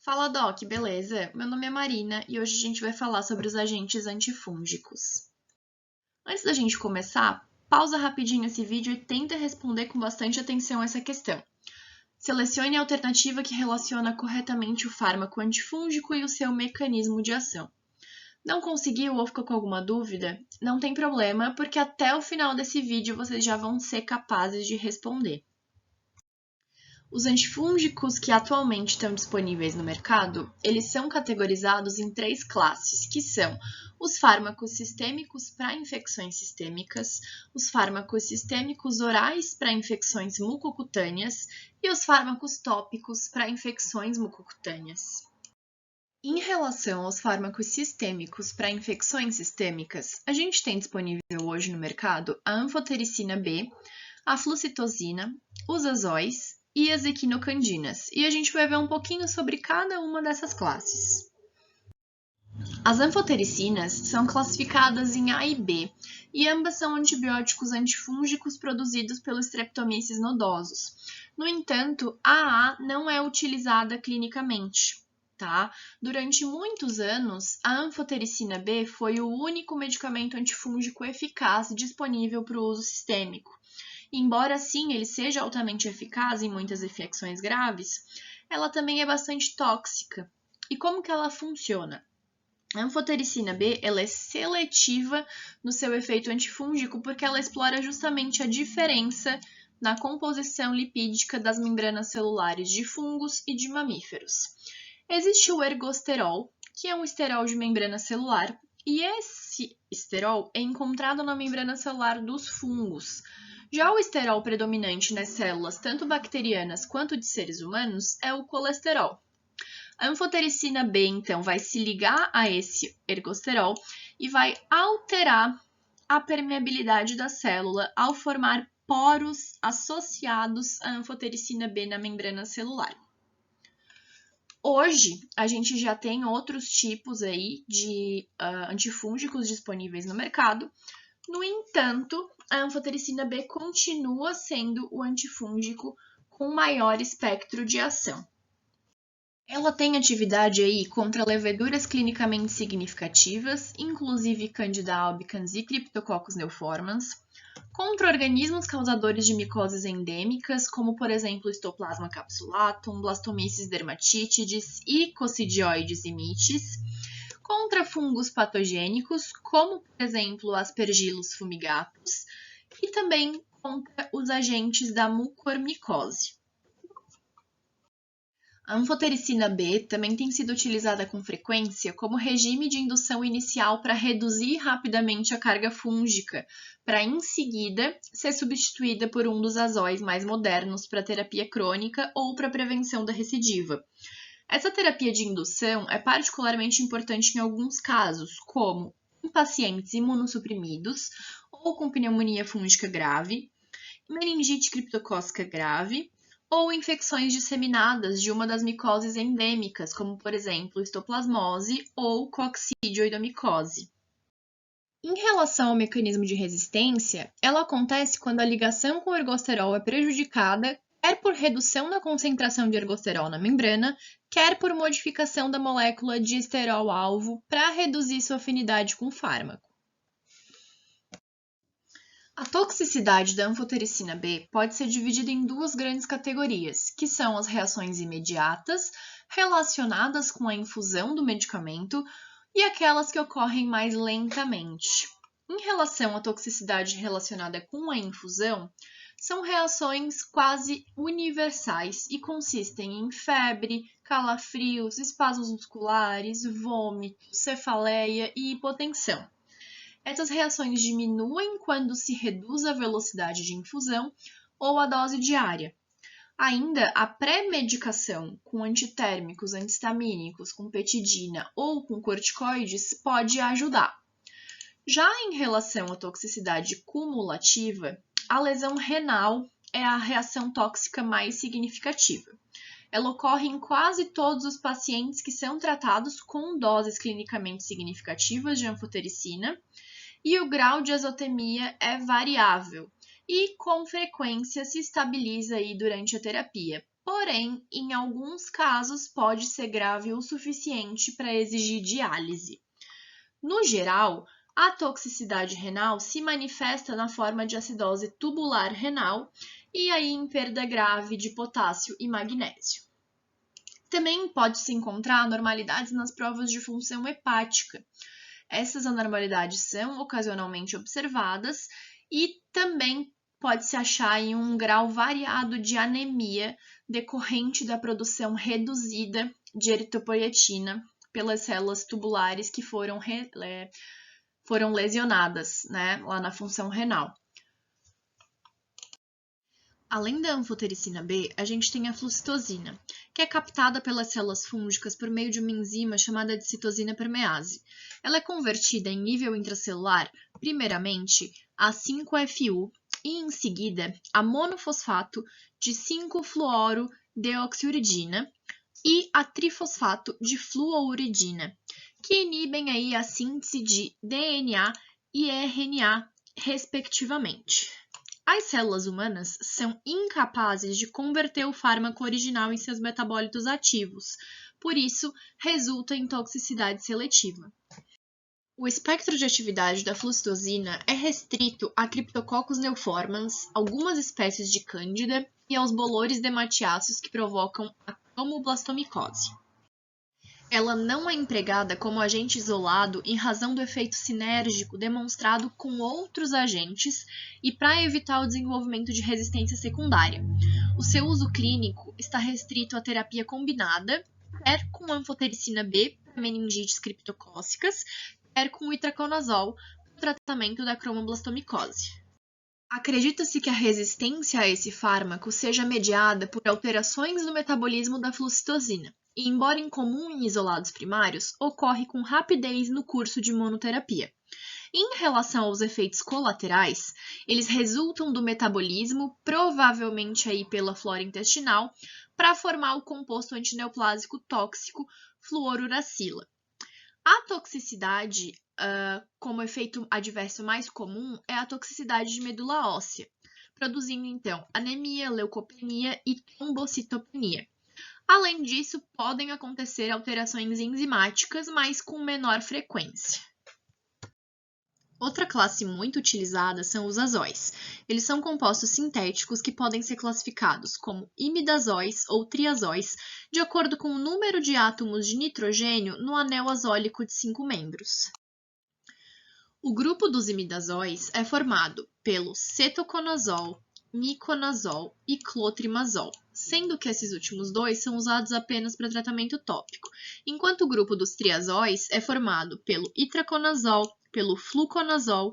Fala, Doc, beleza? Meu nome é Marina e hoje a gente vai falar sobre os agentes antifúngicos. Antes da gente começar, pausa rapidinho esse vídeo e tenta responder com bastante atenção essa questão. Selecione a alternativa que relaciona corretamente o fármaco antifúngico e o seu mecanismo de ação. Não conseguiu ou ficou com alguma dúvida? Não tem problema, porque até o final desse vídeo vocês já vão ser capazes de responder. Os antifúngicos que atualmente estão disponíveis no mercado, eles são categorizados em 3 classes, que são os fármacos sistêmicos para infecções sistêmicas, os fármacos sistêmicos orais para infecções mucocutâneas e os fármacos tópicos para infecções mucocutâneas. Em relação aos fármacos sistêmicos para infecções sistêmicas, a gente tem disponível hoje no mercado a anfotericina B, a flucitosina, os azóis e as equinocandinas, e a gente vai ver um pouquinho sobre cada uma dessas classes. As anfotericinas são classificadas em A e B, e ambas são antibióticos antifúngicos produzidos pelos Streptomyces nodosos. No entanto, a AA não é utilizada clinicamente. Tá? Durante muitos anos, a anfotericina B foi o único medicamento antifúngico eficaz disponível para o uso sistêmico. Embora sim ele seja altamente eficaz em muitas infecções graves, ela também é bastante tóxica. E como que ela funciona? A anfotericina B ela é seletiva no seu efeito antifúngico porque ela explora justamente a diferença na composição lipídica das membranas celulares de fungos e de mamíferos. Existe o ergosterol, que é um esterol de membrana celular, e esse esterol é encontrado na membrana celular dos fungos. Já o esterol predominante nas células, tanto bacterianas quanto de seres humanos, é o colesterol. A anfotericina B, então, vai se ligar a esse ergosterol e vai alterar a permeabilidade da célula ao formar poros associados à anfotericina B na membrana celular. Hoje, a gente já tem outros tipos aí de antifúngicos disponíveis no mercado. No entanto, a anfotericina B continua sendo o antifúngico com maior espectro de ação. Ela tem atividade aí contra leveduras clinicamente significativas, inclusive Candida albicans e Cryptococcus neoformans, contra organismos causadores de micoses endêmicas, como por exemplo Histoplasma capsulatum, Blastomyces dermatitidis e Coccidioides imitis, contra fungos patogênicos, como por exemplo Aspergillus fumigatus, e também contra os agentes da mucormicose. A anfotericina B também tem sido utilizada com frequência como regime de indução inicial para reduzir rapidamente a carga fúngica, para em seguida ser substituída por um dos azóis mais modernos para terapia crônica ou para prevenção da recidiva. Essa terapia de indução é particularmente importante em alguns casos, como em pacientes imunossuprimidos ou com pneumonia fúngica grave, meningite criptocócica grave, ou infecções disseminadas de uma das micoses endêmicas, como por exemplo histoplasmose ou coccidioidomicose. Em relação ao mecanismo de resistência, ela acontece quando a ligação com o ergosterol é prejudicada, quer por redução da concentração de ergosterol na membrana, quer por modificação da molécula de esterol-alvo para reduzir sua afinidade com o fármaco. A toxicidade da anfotericina B pode ser dividida em duas grandes categorias, que são as reações imediatas, relacionadas com a infusão do medicamento, e aquelas que ocorrem mais lentamente. Em relação à toxicidade relacionada com a infusão, são reações quase universais e consistem em febre, calafrios, espasmos musculares, vômito, cefaleia e hipotensão. Essas reações diminuem quando se reduz a velocidade de infusão ou a dose diária. Ainda, a pré-medicação com antitérmicos, antihistamínicos, com petidina ou com corticoides pode ajudar. Já em relação à toxicidade cumulativa, a lesão renal é a reação tóxica mais significativa. Ela ocorre em quase todos os pacientes que são tratados com doses clinicamente significativas de anfotericina, e o grau de azotemia é variável e, com frequência, se estabiliza aí durante a terapia, porém, em alguns casos pode ser grave o suficiente para exigir diálise. No geral, a toxicidade renal se manifesta na forma de acidose tubular renal e aí em perda grave de potássio e magnésio. Também pode-se encontrar anormalidades nas provas de função hepática. Essas anormalidades são ocasionalmente observadas e também pode-se achar em um grau variado de anemia decorrente da produção reduzida de eritropoietina pelas células tubulares que foram lesionadas, né, lá na função renal. Além da anfotericina B, a gente tem a flucitosina, que é captada pelas células fúngicas por meio de uma enzima chamada de citosina permease. Ela é convertida em nível intracelular, primeiramente, a 5-FU e, em seguida, a monofosfato de 5-fluorodeoxiuridina e a trifosfato de fluouridina, que inibem aí a síntese de DNA e RNA, respectivamente. As células humanas são incapazes de converter o fármaco original em seus metabólitos ativos, por isso resulta em toxicidade seletiva. O espectro de atividade da flucitosina é restrito a Cryptococcus neoformans, algumas espécies de Cândida e aos bolores dematiáceos que provocam a cromoblastomicose. Ela não é empregada como agente isolado em razão do efeito sinérgico demonstrado com outros agentes e para evitar o desenvolvimento de resistência secundária. O seu uso clínico está restrito à terapia combinada, quer com anfotericina B para meningites criptocócicas, quer com itraconazol para o tratamento da cromoblastomicose. Acredita-se que a resistência a esse fármaco seja mediada por alterações no metabolismo da flucitosina, e, embora incomum em isolados primários, ocorre com rapidez no curso de monoterapia. Em relação aos efeitos colaterais, eles resultam do metabolismo, provavelmente aí pela flora intestinal, para formar o composto antineoplásico tóxico fluoruracila. A toxicidade, como efeito adverso mais comum, é a toxicidade de medula óssea, produzindo então anemia, leucopenia e trombocitopenia. Além disso, podem acontecer alterações enzimáticas, mas com menor frequência. Outra classe muito utilizada são os azóis. Eles são compostos sintéticos que podem ser classificados como imidazóis ou triazóis, de acordo com o número de átomos de nitrogênio no anel azólico de 5 membros. O grupo dos imidazóis é formado pelo cetoconazol, miconazol e clotrimazol, sendo que esses últimos dois são usados apenas para tratamento tópico, enquanto o grupo dos triazóis é formado pelo itraconazol, pelo fluconazol,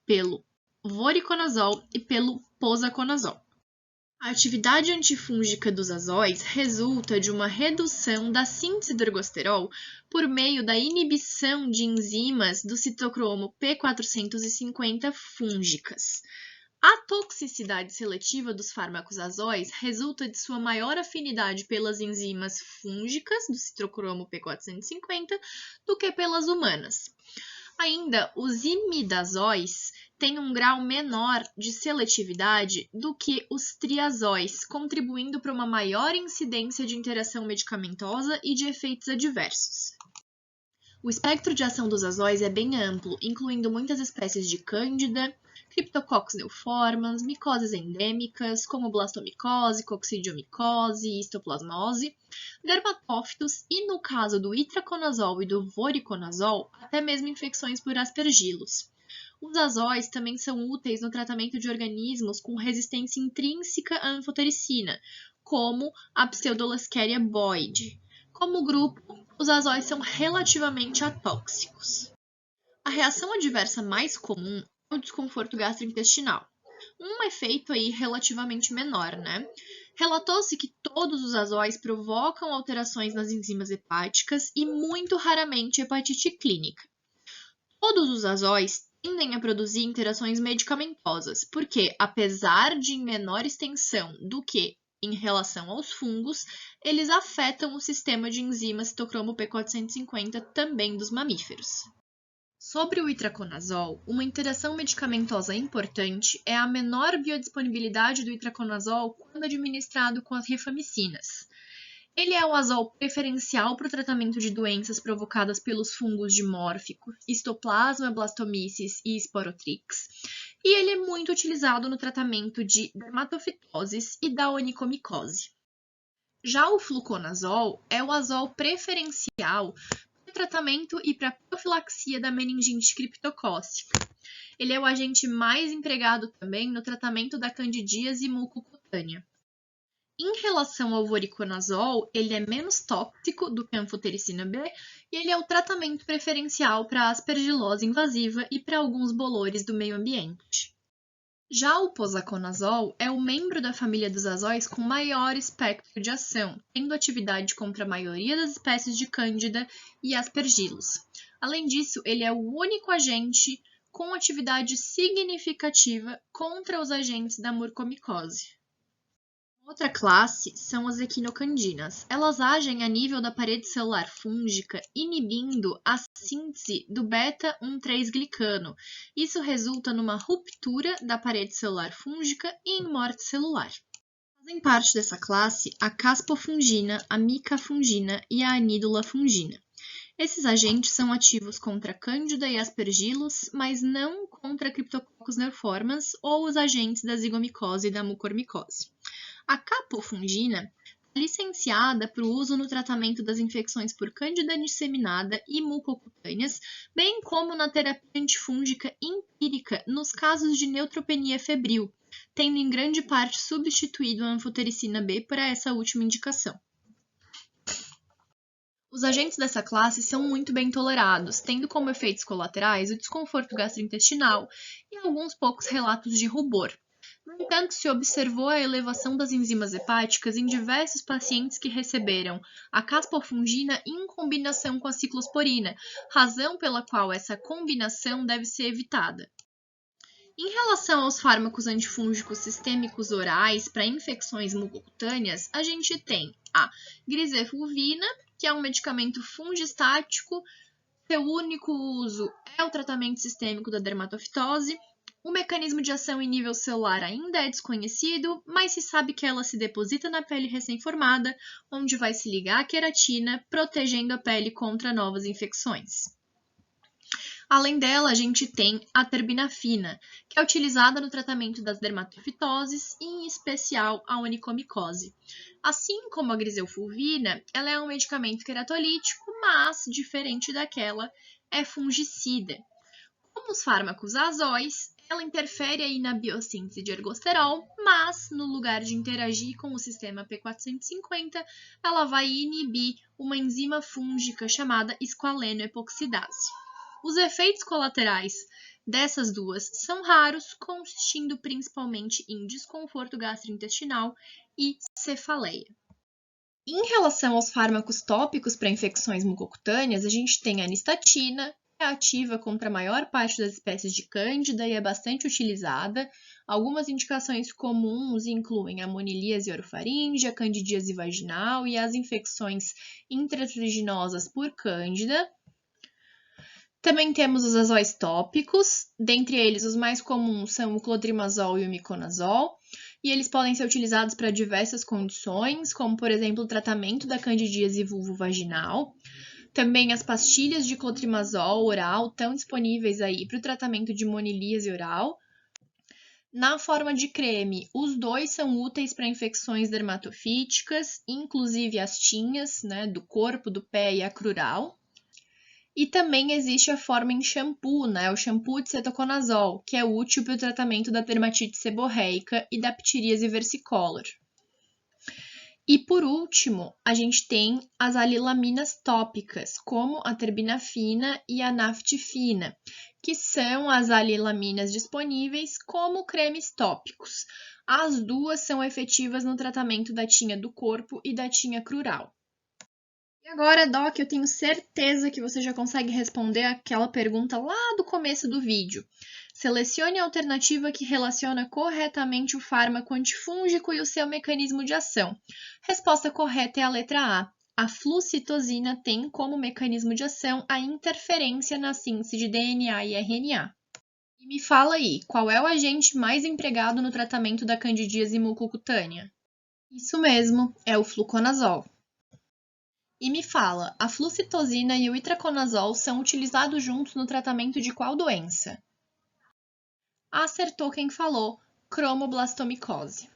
pelo voriconazol e pelo posaconazol. A atividade antifúngica dos azóis resulta de uma redução da síntese do ergosterol por meio da inibição de enzimas do citocromo P450 fúngicas. A toxicidade seletiva dos fármacos azóis resulta de sua maior afinidade pelas enzimas fúngicas do citocromo P450 do que pelas humanas. Ainda, os imidazóis têm um grau menor de seletividade do que os triazóis, contribuindo para uma maior incidência de interação medicamentosa e de efeitos adversos. O espectro de ação dos azóis é bem amplo, incluindo muitas espécies de Cândida, Cryptococcus neoformans, micoses endêmicas, como blastomicose, coccidiomicose e histoplasmose, dermatófitos e, no caso do itraconazol e do voriconazol, até mesmo infecções por aspergilos. Os azóis também são úteis no tratamento de organismos com resistência intrínseca à anfotericina, como a Pseudolascaria boyd. Como grupo, os azóis são relativamente atóxicos. A reação adversa mais comum é o desconforto gastrointestinal. Um efeito aí relativamente menor, né? Relatou-se que todos os azóis provocam alterações nas enzimas hepáticas e muito raramente hepatite clínica. Todos os azóis tendem a produzir interações medicamentosas, porque, apesar de em menor extensão do que em relação aos fungos, eles afetam o sistema de enzimas citocromo P450 também dos mamíferos. Sobre o itraconazol, uma interação medicamentosa importante é a menor biodisponibilidade do itraconazol quando administrado com as rifamicinas. Ele é o azol preferencial para o tratamento de doenças provocadas pelos fungos dimórficos, Histoplasma blastomyces e Sporotrix, e ele é muito utilizado no tratamento de dermatofitoses e da onicomicose. Já o fluconazol é o azol preferencial para o tratamento e para a profilaxia da meningite criptocócica. Ele é o agente mais empregado também no tratamento da candidíase mucocutânea. Em relação ao voriconazol, ele é menos tóxico do que a anfotericina B e ele é o tratamento preferencial para a aspergilose invasiva e para alguns bolores do meio ambiente. Já o posaconazol é o membro da família dos azóis com maior espectro de ação, tendo atividade contra a maioria das espécies de cândida e aspergilos. Além disso, ele é o único agente com atividade significativa contra os agentes da mucormicose. Outra classe são as equinocandinas. Elas agem a nível da parede celular fúngica, inibindo a síntese do beta-1,3-glicano. Isso resulta numa ruptura da parede celular fúngica e em morte celular. Fazem parte dessa classe a caspofungina, a micafungina e a anidulafungina. Esses agentes são ativos contra cândida e aspergilos, mas não contra Cryptococcus neoformans ou os agentes da zigomicose e da mucormicose. A capofungina é licenciada para o uso no tratamento das infecções por cândida disseminada e mucocutâneas, bem como na terapia antifúngica empírica nos casos de neutropenia febril, tendo em grande parte substituído a anfotericina B para essa última indicação. Os agentes dessa classe são muito bem tolerados, tendo como efeitos colaterais o desconforto gastrointestinal e alguns poucos relatos de rubor. No entanto, se observou a elevação das enzimas hepáticas em diversos pacientes que receberam a caspofungina em combinação com a ciclosporina, razão pela qual essa combinação deve ser evitada. Em relação aos fármacos antifúngicos sistêmicos orais para infecções mucocutâneas, a gente tem a grisefulvina, que é um medicamento fungistático, seu único uso é o tratamento sistêmico da dermatofitose. O mecanismo de ação em nível celular ainda é desconhecido, mas se sabe que ela se deposita na pele recém-formada, onde vai se ligar à queratina, protegendo a pele contra novas infecções. Além dela, a gente tem a terbinafina, que é utilizada no tratamento das dermatofitoses e, em especial, a onicomicose. Assim como a griselfulvina, ela é um medicamento queratolítico, mas, diferente daquela, é fungicida. Como os fármacos azóis, ela interfere aí na biossíntese de ergosterol, mas, no lugar de interagir com o sistema P450, ela vai inibir uma enzima fúngica chamada esqualeno-epoxidase. Os efeitos colaterais dessas duas são raros, consistindo principalmente em desconforto gastrointestinal e cefaleia. Em relação aos fármacos tópicos para infecções mucocutâneas, a gente tem a anistatina, que é ativa contra a maior parte das espécies de cândida e é bastante utilizada. Algumas indicações comuns incluem a monilíase orofaríngea, a candidíase vaginal e as infecções intratriginosas por cândida. Também temos os azóis tópicos, dentre eles os mais comuns são o clotrimazol e o miconazol, e eles podem ser utilizados para diversas condições, como por exemplo o tratamento da candidíase vulvovaginal. Também as pastilhas de clotrimazol oral estão disponíveis aí para o tratamento de monilíase oral. Na forma de creme, os dois são úteis para infecções dermatofíticas, inclusive as tinhas, do corpo, do pé e a crural. E também existe a forma em shampoo, o shampoo de cetoconazol, que é útil para o tratamento da dermatite seborreica e da ptiríase versicolor. E por último, a gente tem as alilaminas tópicas, como a terbinafina e a naftifina, que são as alilaminas disponíveis como cremes tópicos. As duas são efetivas no tratamento da tinha do corpo e da tinha crural. E agora, Doc, eu tenho certeza que você já consegue responder aquela pergunta lá do começo do vídeo. Selecione a alternativa que relaciona corretamente o fármaco antifúngico e o seu mecanismo de ação. Resposta correta é a letra A, A flucitosina tem como mecanismo de ação a interferência na síntese de DNA e RNA. E me fala aí, qual é o agente mais empregado no tratamento da candidíase mucocutânea? Isso mesmo, é o fluconazol. E me fala, a flucitosina e o itraconazol são utilizados juntos no tratamento de qual doença? Acertou quem falou, cromoblastomicose.